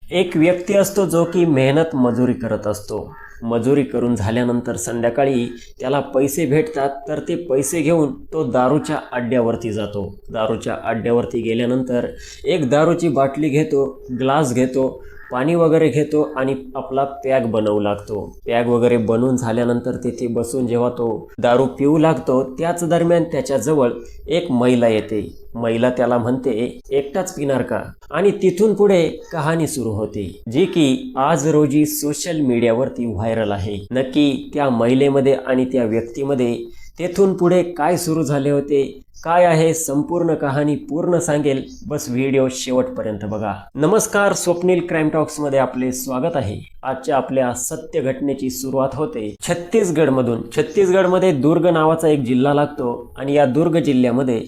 एक व्यक्ती असतो जो की मेहनत मजुरी करत असतो. मजुरी करून झाल्यानंतर संध्याकाळी त्याला पैसे भेटतात, तर ते पैसे घेऊन तो दारूच्या अड्ड्यावरती जातो. दारूच्या अड्ड्यावरती गेल्यानंतर एक दारूची बाटली घेतो, ग्लास घेतो, पाणी वगैरे घेतो आणि आपला पॅग बनवू लागतो. पॅग वगैरे बनवून झाल्यानंतर तिथे बसून जेव्हा तो दारू पिऊ लागतो, त्याच दरम्यान त्याच्याजवळ एक महिला येते. महिला त्याला म्हणते, एकटाच पिणार का? आणि तिथून पुढे कहाणी सुरू होते, जी की आज रोजी सोशल मीडियावरती व्हायरल आहे. नक्की त्या महिलेमध्ये आणि त्या व्यक्तीमध्ये तेथून पुढे काय सुरू झाले होते, काय आहे संपूर्ण कहाणी पूर्ण सांगेल. बस व्हिडिओ शेवटपर्यंत बघा. नमस्कार, स्वप्नील क्राईम टॉक्स मध्ये आपले स्वागत आहे. आजच्या आपल्या सत्य घटनेची सुरुवात होते छत्तीसगडमधून. छत्तीसगडमध्ये दुर्ग नावाचा एक जिल्हा लागतो आणि या दुर्ग जिल्ह्यामध्ये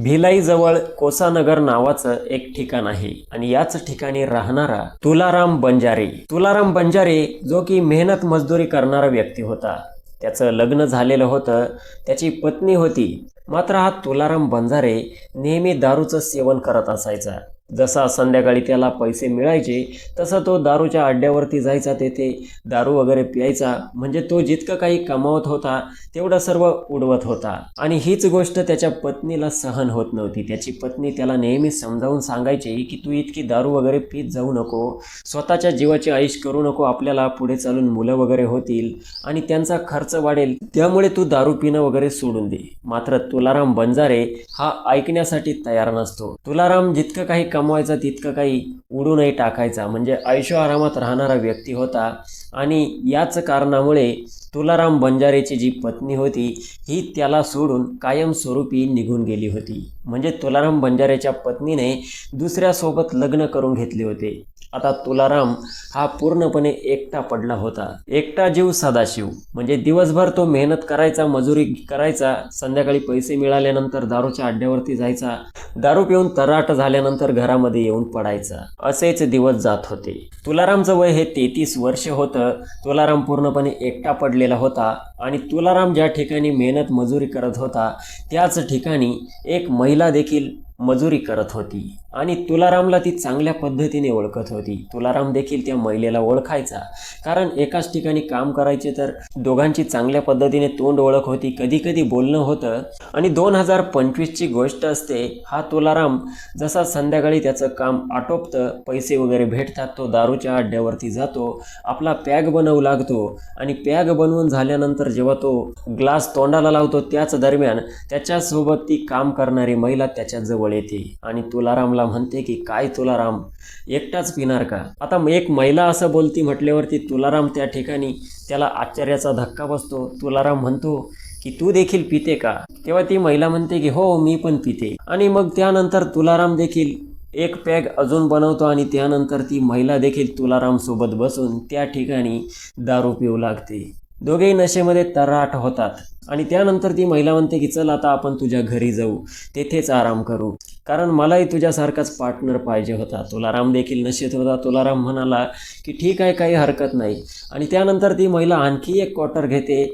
भिलाई जवळ कोसानगर नावाचं एक ठिकाण आहे आणि याच ठिकाणी राहणारा तुलाराम बंजारे जो की मेहनत मजदुरी करणारा व्यक्ती होता. त्याचं लग्न झालेलं होतं, त्याची पत्नी होती. मात्र हा तुलाराम बंजारे नेहमी दारूचं सेवन करत असायचा. जसा संध्याकाळी त्याला पैसे मिळायचे तसा तो दारूच्या अड्ड्यावरती जायचा, तेथे दारू वगैरे प्यायचा. म्हणजे तो जितकं काही कमावत होता तेवढं सर्व उडवत होता. आणि हीच गोष्ट त्याच्या पत्नीला सहन होत नव्हती. त्याची पत्नी त्याला नेहमी समजावून सांगायची की तू इतकी दारू वगैरे पीत जाऊ नको, स्वतःच्या जीवाची ऐश करू नको, आपल्याला पुढे चालून मुलं वगैरे होतील आणि त्यांचा खर्च वाढेल, त्यामुळे तू दारू पिणं वगैरे सोडून दे. मात्र तुलाराम बंजारे हा ऐकण्यासाठी तयार नसतो. तुलाराम जितकं काही कमवायचा तितकं काही उडूनही टाकायचा. म्हणजे ऐशो आरामात राहणारा व्यक्ती होता. आणि याच कारणामुळे तुलाराम बंजारेची जी पत्नी होती ही त्याला सोडून कायमस्वरूपी निघून गेली होती. म्हणजे तुलाराम बंजारेच्या पत्नीने दुसऱ्यासोबत लग्न करून घेतले होते. आता तुलाराम हा पूर्णपणे एकटा पडला होता. एकटा जीव सदाशिव. म्हणजे दिवसभर तो मेहनत करायचा, मजुरी करायचा, संध्याकाळी पैसे मिळाल्यानंतर दारूच्या अड्ड्यावरती जायचा, दारू पिऊन तराट झाल्यानंतर घरामध्ये येऊन पडायचा. असेच दिवस जात होते. तुलारामचं वय हे 33 वर्ष होतं. तुलाराम पूर्णपणे एकटा पडलेला होता आणि तुलाराम ज्या ठिकाणी मेहनत मजुरी करत होता त्याच ठिकाणी एक महिला देखील मजुरी करत होती आणि तुलारामला ती चांगल्या पद्धतीने ओळखत होती. तुलाराम देखील त्या महिलेला ओळखायचा, कारण एकाच ठिकाणी काम करायचे तर दोघांची चांगल्या पद्धतीने तोंड ओळख होती, कधी कधी बोलणं होतं. आणि 2025ची गोष्ट असते. हा तुलाराम जसा संध्याकाळी त्याचं काम आटोपतं, पैसे वगैरे भेटतात, तो दारूच्या अड्ड्यावरती जातो, आपला पॅग बनवू लागतो आणि पॅग बनवून झाल्यानंतर जेव्हा तो ग्लास तोंडाला लावतो त्याच दरम्यान त्याच्यासोबत ती काम करणारी महिला त्याच्याजवळ येते आणि तुलारामला म्हणते की काय तुलाराम, एकटाच पिणार का? आता एक महिला असं बोलती म्हटल्यावरती तुलाराम त्या ठिकाणी त्याला आश्चर्याचा धक्का बसतो. तुलाराम म्हणतो की तू देखील पिते का? तेव्हा ती महिला म्हणते की हो, मी पण पिते. आणि मग त्यानंतर तुलाराम देखील एक पॅग अजून बनवतो आणि त्यानंतर ती महिला देखील तुलाराम सोबत बसून त्या ठिकाणी दारू पिऊ लागते. दोघेही नशेमध्ये तर्राट होतात आणि त्यानंतर ती महिला म्हणते की चल आता आपण तुझ्या घरी जाऊ, तेथेच आराम करू, कारण मलाही तुझ्यासारखाच पार्टनर पाहिजे होता. तुलाराम देखील नशेत होता. तुलाराम म्हणाला की ठीक आहे, काही हरकत नाही. आणि त्यानंतर ती महिला आणखी एक क्वार्टर घेते,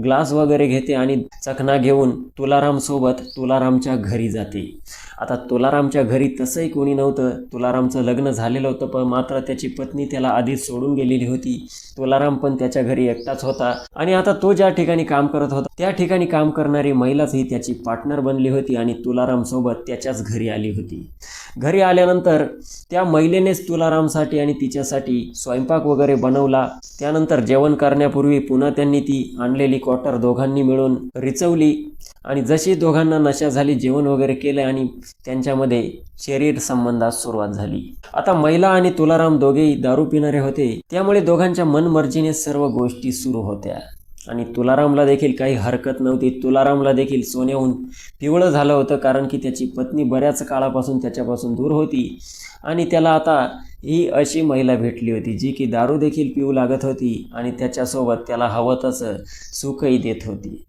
ग्लास वगैरे घेते आणि चखना घेऊन तुलाराम सोबत तुलारामच्या घरी जाते. आता तुलारामच्या घरी तसंही कोणी नव्हतं. तुलारामचं लग्न झालेलं होतं, पण मात्र त्याची पत्नी त्याला आधीच सोडून गेलेली होती. तुलाराम पण त्याच्या घरी एकटाच होता आणि आता तो ज्या ठिकाणी काम करत होता त्या ठिकाणी काम करणारी महिलाच ही त्याची पार्टनर बनली होती आणि तुलाराम सोबत त्याच्याच घरी आली होती. घरी आल्यानंतर त्या महिलेनेच तुलारामसाठी आणि तिच्यासाठी स्वयंपाक वगैरे बनवला. त्यानंतर जेवण करण्यापूर्वी पुन्हा त्यांनी ती आणलेली क्वार्टर दोघांनी मिळून रिचवली आणि जशी दोघांना नशा झाली, जेवण वगैरे केलं आणि त्यांच्यामध्ये शरीर संबंधास सुरुवात झाली. आता महिला आणि तुलाराम दोघेही दारू पिणारे होते, त्यामुळे दोघांच्या मनमर्जीने सर्व गोष्टी सुरू होत्या आणि तुलारामला देखील काही हरकत नव्हती. तुलारामला देखील सोन्याहून पिवळं झालं होतं, कारण की त्याची पत्नी बऱ्याच काळापासून त्याच्यापासून दूर होती आणि त्याला आता ही अशी महिला भेटली होती जी की दारू देखील पिऊ लागत होती आणि त्याच्यासोबत त्याला हवं तसं सुखही देत होती.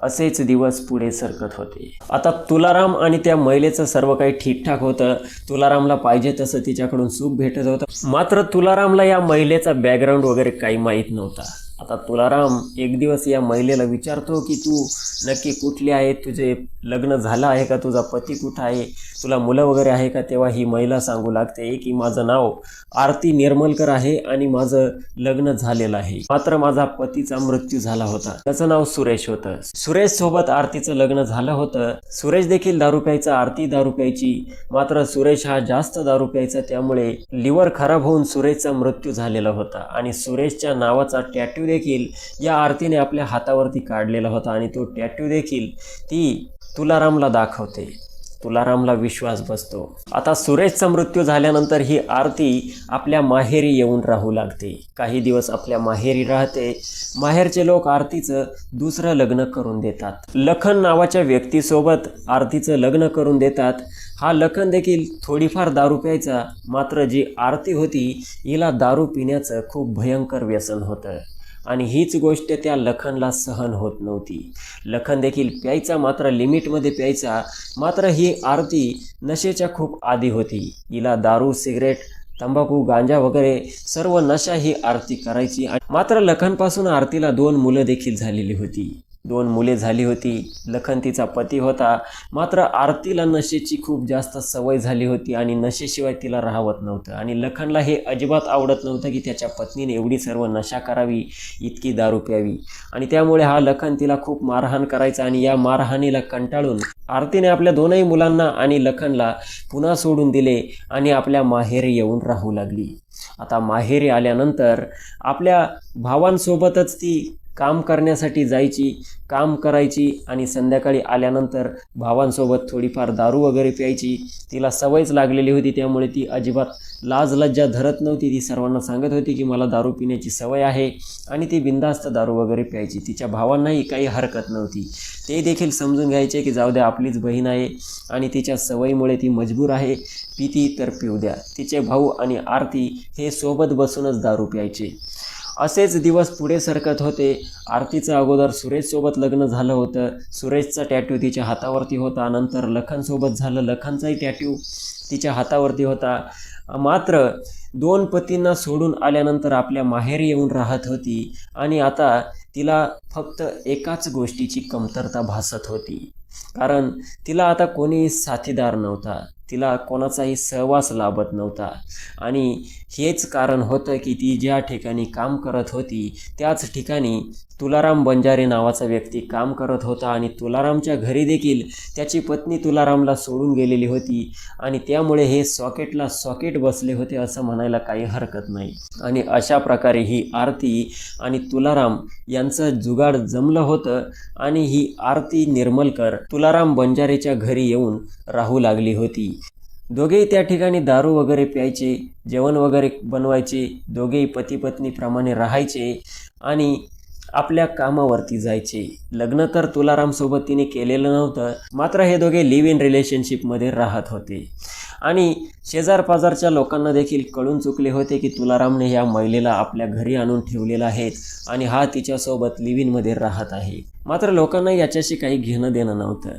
असेच दिवस पुढे सरकत होते. आता तुलाराम आणि त्या महिलेचं सर्व काही ठीकठाक होतं. तुलारामला पाहिजे तसं तिच्याकडून सुख भेटत होतं. मात्र तुलारामला या महिलेचा बॅकग्राऊंड वगैरे काही माहीत नव्हता. आता तुलाराम एक दिवस या महिलेला विचारतो की तू नक्की कुठली आहे, तुझे लग्न झालं आहे का, तुझा पती कुठं आहे? तुला मुलं वगैरे आहे का? तेव्हा ही महिला सांगू लागते की माझं नाव आरती निर्मलकर आहे आणि माझं लग्न झालेलं आहे, मात्र माझा पतीचा मृत्यू झाला होता. त्याचं नाव सुरेश होतं. सुरेश सोबत आरतीचं लग्न झालं होतं. सुरेश देखील दारू प्यायचा, आरती दारू प्यायची, मात्र सुरेश हा जास्त दारू प्यायचा, त्यामुळे लिव्हर खराब होऊन सुरेशचा मृत्यू झालेला होता. आणि सुरेशच्या नावाचा टॅटू देखील या आरतीने आपल्या हातावरती काढलेला होता आणि तो टॅटू देखील ती तुलारामला दाखवते. तुलारामला विश्वास बसतो. आता सुरेशचा मृत्यू झाल्यानंतर ही आरती आपल्या माहेरी येऊन राहू लागते. काही दिवस आपल्या माहेरी राहते. माहेरचे लोक आरतीचं दुसरं लग्न करून देतात. लखन नावाच्या व्यक्तीसोबत आरतीचं लग्न करून देतात. हा लखन देखील थोडीफार दारू प्यायचा, मात्र जी आरती होती हिला दारू पिण्याचं खूप भयंकर व्यसन होतं आणि हीच गोष्ट त्या लखनला सहन होत नव्हती. लखन देखील प्यायचा, मात्र लिमिटमध्ये प्यायचा, मात्र ही आरती नशेच्या खूप आदी होती. हिला दारू, सिगरेट, तंबाखू, गांजा वगैरे सर्व नशा ही आरती करायची. मात्र लखनपासून आरतीला 2 मुलं देखील झालेली होती. 2 मुले झाली होती. लखन तिचा पती होता, मात्र आरतीला नशेची खूप जास्त सवय झाली होती आणि नशेशिवाय तिला राहवत नव्हतं. आणि लखनला हे अजिबात आवडत नव्हतं की त्याच्या पत्नीने एवढी सर्व नशा करावी, इतकी दारू प्यावी. आणि त्यामुळे हा लखन तिला खूप मारहाण करायचा आणि या मारहाणीला कंटाळून आरतीने आपल्या 2ही मुलांना आणि लखनला पुन्हा सोडून दिले आणि आपल्या माहेरी येऊन राहू लागली. आता माहेरी आल्यानंतर आपल्या भावांसोबतच ती काम करण्यासाठी जायची, काम करायची आणि संध्याकाळी आल्यानंतर भावांसोबत थोडीफार दारू वगैरे प्यायची. तिला सवयच लागलेली होती, त्यामुळे ती अजिबात लाज लज्जा धरत नव्हती. ती सर्वांना सांगत होती की मला दारू पिण्याची सवय आहे आणि ती बिनधास्त दारू वगैरे प्यायची. तिच्या भावांनाही काही हरकत नव्हती. ते देखील समजून घ्यायचे की जाऊ द्या, आपलीच बहीण आहे आणि तिच्या सवयीमुळे ती मजबूर आहे, पिती तर पिऊ द्या. तिचे भाऊ आणि आरती हे सोबत बसूनच दारू प्यायचे. असेच दिवस पुढे सरकत होते. आरतीचं अगोदर सुरेशसोबत लग्न झालं होतं. सुरेशचा टॅटू तिच्या हातावरती होता. नंतर लखनसोबत झालं. लखनचाही टॅटू तिच्या हातावरती होता. मात्र 2 पतींना सोडून आल्यानंतर आपल्या माहेरी येऊन राहत होती आणि आता तिला फक्त एकाच गोष्टीची कमतरता भासत होती. कारण तिला आता कोणी साथीदार नव्हता, तिला कोणाचाही सहवास लाभत नव्हता. आणि हेच कारण होतं की ती ज्या ठिकाणी काम करत होती त्याच ठिकाणी तुलाराम बंजारे नावाचा व्यक्ती काम करत होता आणि तुलारामच्या घरी देखील त्याची पत्नी तुलारामला सोडून गेलेली होती आणि त्यामुळे हे सॉकेटला सॉकेट बसले होते असं म्हणायला काही हरकत नाही. आणि अशा प्रकारे ही आरती आणि तुलाराम यांचं जुगाड जमलं होतं आणि ही आरती निर्मलकर तुलाराम बंजारेच्या घरी येऊन राहू लागली होती. दोघेही त्या ठिकाणी दारू वगैरे प्यायचे, जेवण वगैरे बनवायचे, दोघेही पती पत्नीप्रमाणे राहायचे आणि आपल्या कामावरती जायचे. लग्न तर तुलारामसोबत तिने केलेलं नव्हतं, मात्र हे दोघे लिव्ह इन रिलेशनशिपमध्ये राहत होते. आणि शेजारपाजारच्या लोकांना देखील कळून चुकले होते की तुलारामने या महिलेला आपल्या घरी आणून ठेवलेलं आहे आणि हा तिच्यासोबत लिव्ह इनमध्ये राहत आहे. मात्र लोकांना याच्याशी काही घेणं देणं नव्हतं.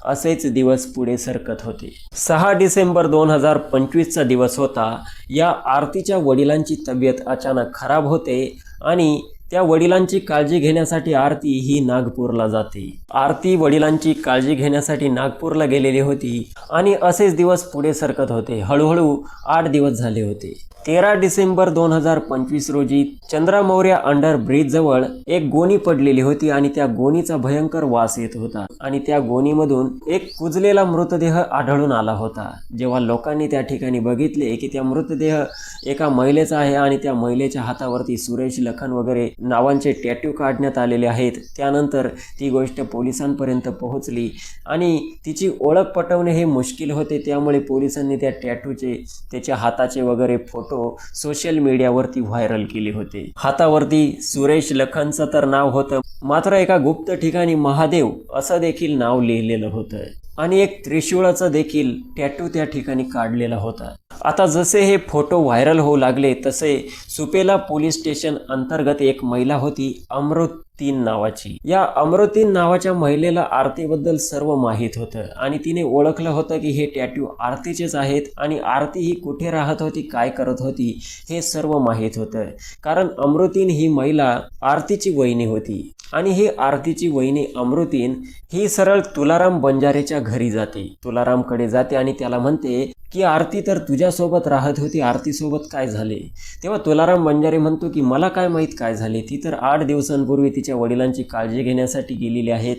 असेच दिवस पुढे सरकत होते. 6 डिसेंबर 2025चा दिवस होता. या आरतीच्या वडिलांची तब्येत अचानक खराब होते आणि त्या वडिलांची काळजी घेण्यासाठी आरती ही नागपूरला जाते. आरती वडिलांची काळजी घेण्यासाठी नागपूरला गेलेली होती आणि असेच दिवस पुढे सरकत होते. हळूहळू 8 दिवस झाले होते. 13 डिसेंबर 2025 रोजी चंद्रामौर्य अंडर ब्रिज जवळ एक गोणी पडलेली होती आणि त्या गोणीचा भयंकर वास येत होता आणि त्या गोणीमधून एक कुजलेला मृतदेह आढळून आला होता. जेव्हा लोकांनी त्या ठिकाणी बघितले की त्या मृतदेह एका महिलेचा आहे आणि त्या महिलेच्या हातावरती सुरेश, लखन वगैरे नावांचे टॅटू काढण्यात आलेले आहेत, त्यानंतर ती गोष्ट पोलिसांपर्यंत पोहोचली आणि तिची ओळख पटवणे हे मुश्किल होते. त्यामुळे पोलिसांनी त्या टॅटूचे, त्याच्या हाताचे वगैरे फोटो सोशल मीडियावरती व्हायरल केले होते. हातावरती सुरेश लखनचं तर नाव होतं, मात्र एका गुप्त ठिकाणी महादेव असं देखील नाव लिहिलेलं होतं आणि एक त्रिशूळाचा देखील टॅटू त्या ठिकाणी काढलेला होता. आता जसे हे फोटो व्हायरल होऊ लागले तसे सुपेला पोलीस स्टेशन अंतर्गत एक महिला होती अमृतीन नावाची. या अमृतीन नावाच्या महिलेला आरतीबद्दल सर्व माहीत होतं आणि तिने ओळखलं होतं की हे टॅटू आरतीचेच आहेत आणि आरती ही कुठे राहत होती, काय करत होती हे सर्व माहीत होतं. कारण अमृतीन ही महिला आरतीची वहिनी होती आणि ही आरतीची वहिनी अमृतीन ही सरळ तुलाराम बंजारेच्या घरी जाते, तुलारामकडे जाते आणि त्याला म्हणते की आरती तर तुझ्यासोबत राहत होती, आरतीसोबत काय झाले? तेव्हा तुलाराम बंजारे म्हणतो की मला काय माहीत काय झाले, ती तर 8 दिवसांपूर्वी तिच्या वडिलांची काळजी घेण्यासाठी गेलेली आहेत,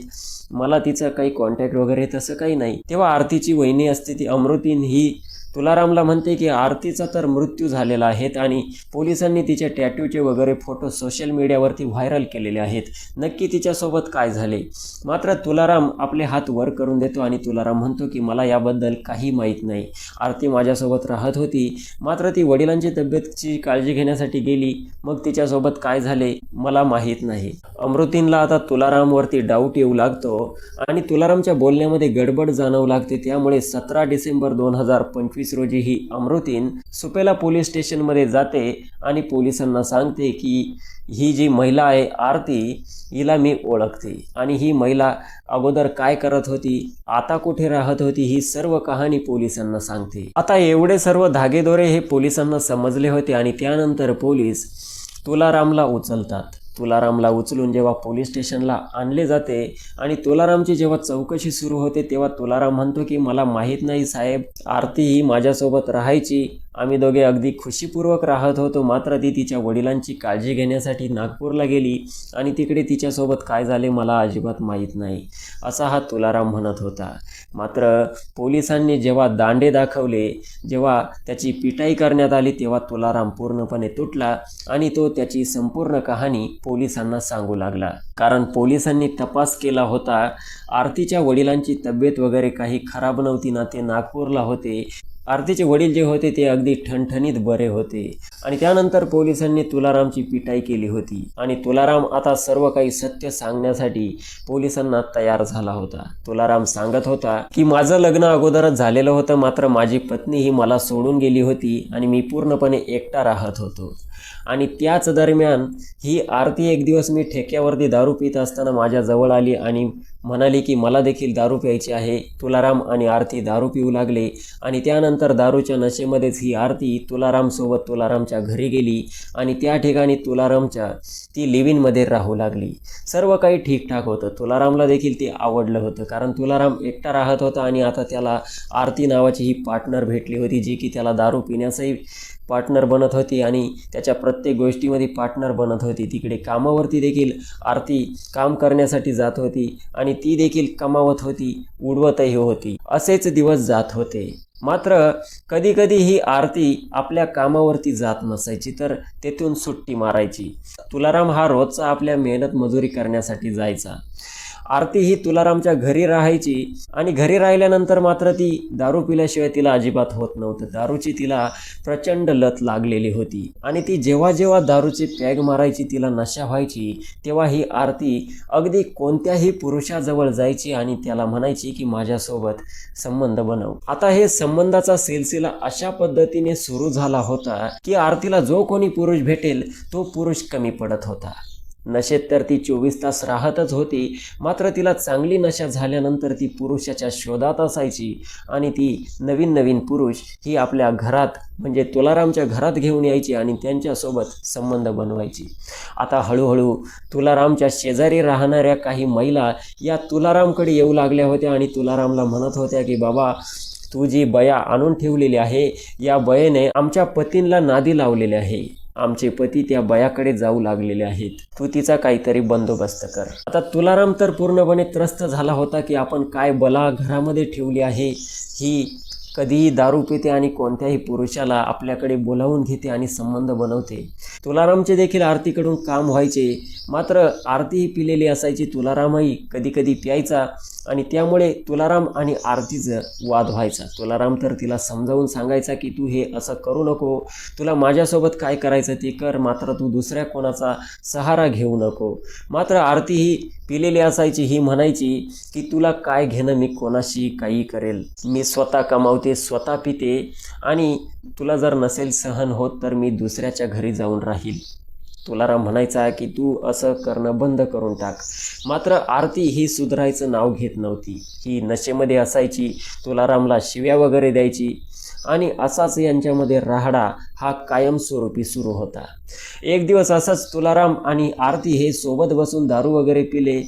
मला तिचं काही कॉन्टॅक्ट वगैरे तसं काही नाही. तेव्हा आरतीची वहिनी असते ती अमृतीन ही तुलारामला म्हणते की आरतीचा तर मृत्यू झालेला आहे आणि पोलिसांनी तिच्या टॅटूचे वगैरे फोटो सोशल मीडियावरती व्हायरल केलेले आहेत, नक्की तिच्यासोबत काय झाले? मात्र तुलाराम आपले हात वर करून देतो आणि तुलाराम म्हणतो की मला याबद्दल काही माहीत नाही, आरती माझ्यासोबत राहत होती, मात्र ती वडिलांची तब्येतची काळजी घेण्यासाठी गेली, मग तिच्यासोबत काय झाले मला माहीत नाही. अमृतीनला आता तुलारामवरती डाऊट येऊ लागतो आणि तुलारामच्या बोलण्यामध्ये गडबड जाणवू लागते. त्यामुळे 17 डिसेंबर 2025 रोजी ही अमृतीन सुपेला पोलीस स्टेशनमध्ये जाते आणि पोलिसांना सांगते की ही जी महिला आहे आरती, हिला मी ओळखते आणि ही महिला अगोदर काय करत होती, आता कुठे राहत होती, ही सर्व कहाणी पोलिसांना सांगते. आता एवढे सर्व धागेदोरे हे पोलिसांना समजले होते आणि त्यानंतर पोलीस तुलारामला उचलतात. तुलारामला उचलून जेव्हा पोलीस स्टेशनला आणले जाते आणि तुलारामची जेव्हा चौकशी सुरू होते तेव्हा तुलाराम म्हणतो की मला माहीत नाही साहेब, आरती ही माझ्यासोबत राहायची, आम्ही दोघे अगदी खुशीपूर्वक राहत होतो, मात्र ती तिच्या वडिलांची काळजी घेण्यासाठी नागपूरला गेली आणि तिकडे तिच्यासोबत काय झाले मला अजिबात माहीत नाही, असा हा तुलाराम म्हणत होता. मात्र पोलिसांनी जेव्हा दांडे दाखवले, जेव्हा त्याची पिटाई करण्यात आली तेव्हा तुलाराम पूर्णपणे तुटला आणि तो त्याची संपूर्ण कहाणी पोलिसांना सांगू लागला. कारण पोलिसांनी तपास केला होता, आरतीच्या वडिलांची तब्येत वगैरे काही खराब नव्हती ना, ते नागपूरला होते, आरतीचे वडील जे होते ते अगदी ठणठणीत बरे होते आणि त्यानंतर पोलिसांनी तुलारामची पिटाई केली होती आणि तुलाराम आता सर्व काही सत्य सांगण्यासाठी पोलिसांना तयार झाला होता. तुलाराम सांगत होता की माझं लग्न अगोदरच झालेलं होतं, मात्र माझी पत्नी ही मला सोडून गेली होती आणि मी पूर्णपणे एकटा राहत होतो आणि त्याच दरम्यान ही आरती एक दिवस मी ठेक्यावरती दारू पित असताना माझ्या जवळ आली आणि म्हणाली की मला देखील दारू प्यायची आहे. तुलाराम आणि आरती दारू पिऊ लागले आणि त्यानंतर दारूच्या नशेमध्येच ही आरती तुलारामसोबत तुलारामच्या घरी गेली आणि त्या ठिकाणी तुलारामच्या ती लिव्हिंगमध्ये राहू लागली. सर्व काही ठीकठाक होतं. तुलारामला देखील ते आवडलं होतं, कारण तुलाराम एकटा राहत होता आणि आता त्याला आरती नावाची ही पार्टनर भेटली होती, जी की त्याला दारू पिण्यासही पार्टनर बनत होती आणि त्याच्या प्रत्येक गोष्टीमध्ये पार्टनर बनत होती. तिकडे कामावरती देखील आरती काम करण्यासाठी जात होती आणि ती देखील कमावत होती, उडवतही होती. असेच दिवस जात होते. मात्र कधी कधी ही आरती आपल्या कामावरती जात नसायची, तर तेथून सुट्टी मारायची. तुलाराम हा रोजचा आपल्या मेहनत मजुरी करण्यासाठी जायचा. आरती ही तुलारामच्या घरी राहायची आणि घरी राहिल्यानंतर मात्र ती दारू पिल्याशिवाय तिला अजिबात होत नव्हतं. दारूची तिला प्रचंड लत लागलेली होती आणि ती जेव्हा जेव्हा दारूची पॅग मारायची, तिला नशा व्हायची, तेव्हा ही आरती अगदी कोणत्याही पुरुषाजवळ जायची आणि त्याला म्हणायची की माझ्यासोबत संबंध बनव. आता हे संबंधाचा सिलसिला अशा पद्धतीने सुरू झाला होता की आरतीला जो कोणी पुरुष भेटेल तो पुरुष कमी पडत होता. नशेत तर ती 24 तास राहतच होती, मात्र तिला चांगली नशा झाल्यानंतर ती पुरुषाच्या शोधात असायची आणि ती नवीन नवीन पुरुष ही आपल्या घरात म्हणजे तुलारामच्या घरात घेऊन यायची आणि त्यांच्यासोबत संबंध बनवायची. आता हळूहळू तुलारामच्या शेजारी राहणाऱ्या काही महिला या तुलारामकडे येऊ लागल्या होत्या आणि तुलारामला म्हणत होत्या की बाबा, तू जी बया आणून ठेवलेली आहे, या बयेने आमच्या पतींना नादी लावलेले आहे, आमचे पती त्या बयाकडे जाऊ लागलेले आहेत, तू तिचा काहीतरी बंदोबस्त कर. आता तुलाराम तर पूर्णपणे त्रस्त झाला होता की आपण काय बला घरामध्ये ठेवली आहे, ही कधीही दारू पिते आणि कोणत्याही पुरुषाला आपल्याकडे बोलावून घेते आणि संबंध बनवते. तुलारामचे देखील आरतीकडून काम व्हायचे, मात्र आरती ही पिलेली असायची, तुलारामही कधी कधी प्यायचा आणि त्यामुळे तुलाराम आणि आरतीचं वाद व्हायचा. तुलाराम तर तिला समजावून सांगायचा की तू हे असं करू नको, तुला माझ्यासोबत काय करायचं ते कर, मात्र तू दुसऱ्या कोणाचा सहारा घेऊ नको. मात्र आरती ही पिलेली असायची, ही म्हणायची की तुला काय घेणं, मी कोणाशी काही करेल, मी स्वतः कमावते, स्वतः पिते आणि तुला जर नसेल सहन होत तर मी दुसऱ्याच्या घरी जाऊन राहील. तुलाराम म्हणायचा की तू असं करणं बंद करून टाक. मात्र आरती ही सुधारायचं नाव घेत नव्हती. ही नशेमध्ये असायची, तुलारामला शिव्या वगैरे द्यायची आणि असाच यांच्यामध्ये राहाडा हा कायमस्वरूपी सुरू होता। एक दिवस असाच तुलाराम आणि आरती हे सोबत बसून दारू वगैरे पिले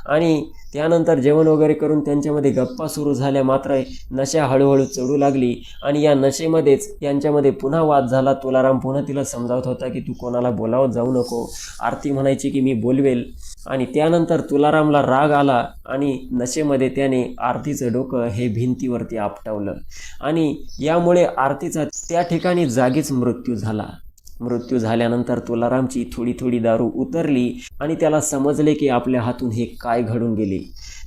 आणि त्यानंतर जेवण वगैरे करून त्यांच्यामध्ये गप्पा सुरू झाल्या। मात्र नशा हळूहळू चढू लागली आणि या नशेमध्येच यांच्यामध्ये पुन्हा वाद झाला। तुलाराम पुन्हा तिला समजावत होता की तू कोणाला बोलावत जाऊ नको। आरती म्हणायची की मी बोलवेल आणि त्यानंतर तुलारामला राग आला आणि नशेमध्ये त्याने आरतीचं डोकं हे भिंतीवरती आपटवलं आणि यामुळे आरतीचा त्या ठिकाणी जागीच मृत्यू झाला। मृत्यू झाल्यानंतर तुलारामची थोडी थोडी दारू उतरली आणि त्याला समजले की आपल्या हातून हे काय घडून गेले।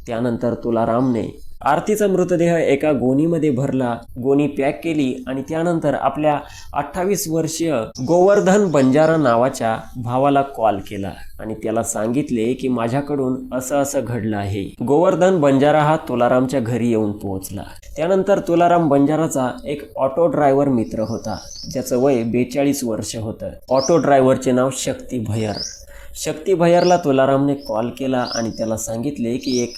त्यानंतर तुलारामने आरतीचा मृतदेह एका गोणीमध्ये भरला, गोणी पॅक केली आणि त्यानंतर आपल्या 28 वर्षीय गोवर्धन बंजारा नावाच्या भावाला कॉल केला आणि त्याला सांगितले की माझ्याकडून असं असं घडलं आहे। गोवर्धन बंजारा हा तुलारामच्या घरी येऊन पोहोचला। त्यानंतर तुलाराम बंजाराचा एक ऑटो ड्रायव्हर मित्र होता ज्याचं वय 42 वर्ष होतं। ऑटो ड्रायव्हरचे नाव शक्ती भयर। शक्ती भयरला तुलारामने कॉल केला आणि त्याला सांगितले की एक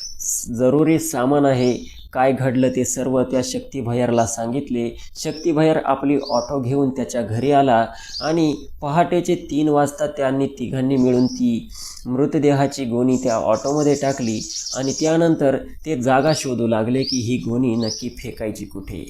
जरुरी सामान आहे, काय घडलं ते सर्व त्या शक्ती भयरला सांगितले। शक्ती भयर आपली ऑटो घेऊन त्याच्या घरी आला आणि पहाटेचे 3 वाजता त्यांनी तिघांनी मिळून ती मृतदेहाची गोणी त्या ऑटोमध्ये टाकली आणि त्यानंतर ते जागा शोधू लागले की ही गोणी नक्की फेकायची कुठे।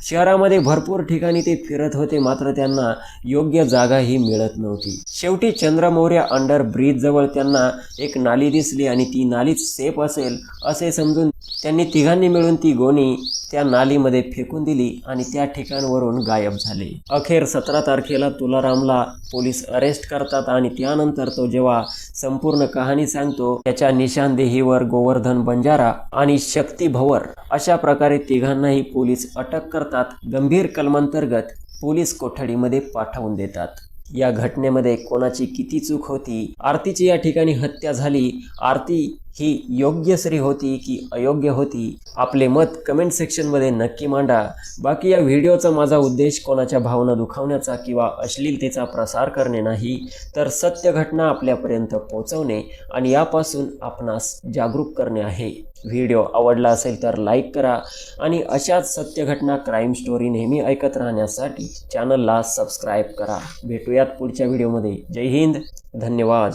शहरामध्ये भरपूर ठिकाणी ते फिरत होते मात्र त्यांना योग्य जागा ही मिळत नव्हती। शेवटी चंद्रमौर्य अंडर ब्रिज जवळ त्यांना एक नाली दिसली आणि ती नालीच सेफ असेल असे समजून त्यांनी तिघांनी मिळून ती गोणी त्या नालीमध्ये फेकून दिली आणि त्या ठिकाणावरून गायब झाले। अखेर 17 तारखेला तुलारामला पोलीस अरेस्ट करतात आणि त्यानंतर तो जेव्हा संपूर्ण कहाणी सांगतो त्याच्या निशाणदेहीवर गोवर्धन बंजारा आणि शक्ती भवर अशा प्रकारे तिघांनाही पोलीस अटक करतात। गंभीर कलमांतर्गत पोलीस कोठडीमध्ये पाठवून देतात। या घटनेमध्ये कोणाची किती चूक होती, आरतीची या ठिकाणी हत्या झाली, आरती ही योग्य स्त्री होती की अयोग्य होती, आपले मत कमेंट सेक्शनमध्ये नक्की मांडा। बाकी या व्हिडिओचा माझा उद्देश कोणाच्या भावना दुखावण्याचा किंवा अश्लीलतेचा प्रसार करणे नाही, तर सत्य घटना आपल्यापर्यंत पोहोचवणे आणि यापासून आपणास जागरूक करणे आहे। व्हिडिओ आवडला असेल तर लाईक करा आणि अशाच सत्य घटना क्राईम स्टोरी नेहमी ऐकत राहण्यासाठी चॅनलला सबस्क्राईब करा। भेटूयात पुढच्या व्हिडिओमध्ये। जय हिंद, धन्यवाद।